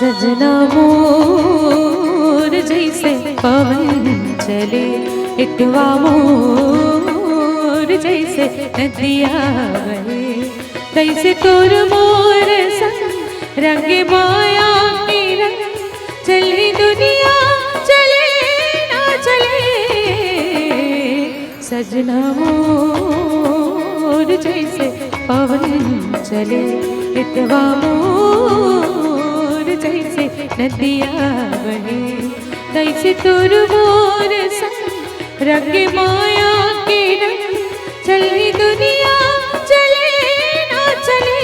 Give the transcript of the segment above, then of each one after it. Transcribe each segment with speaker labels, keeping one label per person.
Speaker 1: सजना मोर जैसे पवन चले, इटवा मोर जैसे नदिया बहे, तैसे तोर मोर संग रंग माया के रंग, चली दुनिया चले ना चले। सजना मोर जैसे पवन चले, इटवा मोर जैसे नदिया बहे, तैसे तोर मोर संग रंग माया के रंग, चली दुनिया चले ना चले।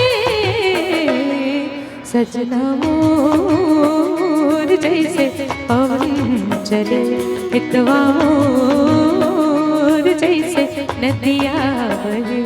Speaker 1: सजना मोर जैसे पवन चले, इटवा मोर जैसे नदिया बहे।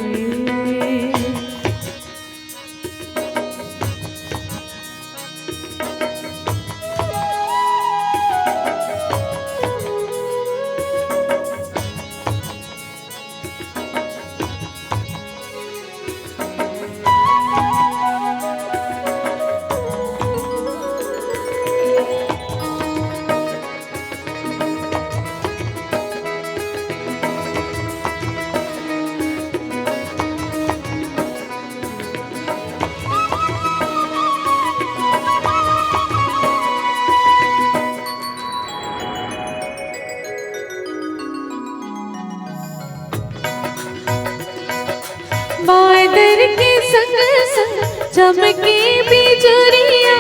Speaker 1: बादर के संग संग चमके बिजुरिया,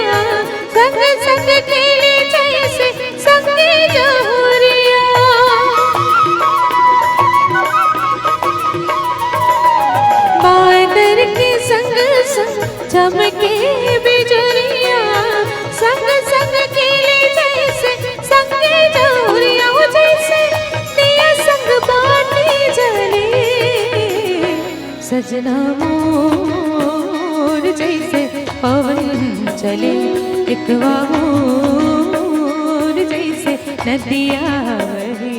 Speaker 1: संग संग खेले जैसे संगे जोरिया। बादर के संग संग चमके बिजुरिया, संग संग खेले जैसे संगे जोरिया। जैसे दिया संग बाती जले, सजना मोर जैसे पवन चले, इटवा मोर जैसे नदिया बहे।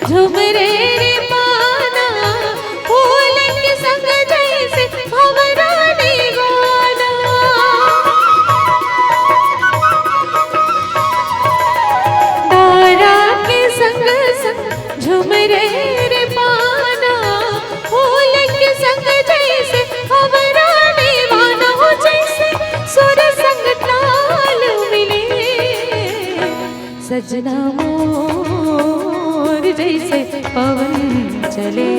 Speaker 1: झुमरे रे पाना, फूल के संग जैसे भंवरा दीवाना। तारा के संग संग झुमरे रे पाना, फूल के संग जैसे भंवरा दीवाना। हो जैसे सुर संग ताल मिले, सजना मोर जैसे पवन चले,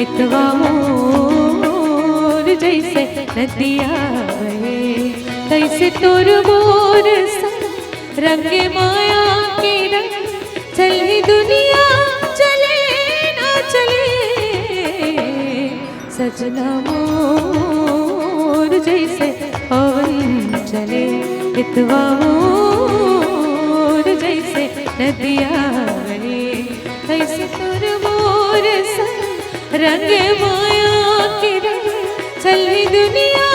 Speaker 1: इटवा मोर जैसे नदिया बहे, तैसे तोर मोर संग रंग माया के रंग, चली दुनिया चले ना चले। सजना मोर जैसे पवन चले, इटवा मोर जैसे नदिया बहे, तैसे तोर मोर संग रंग माया के रंग, चली दुनिया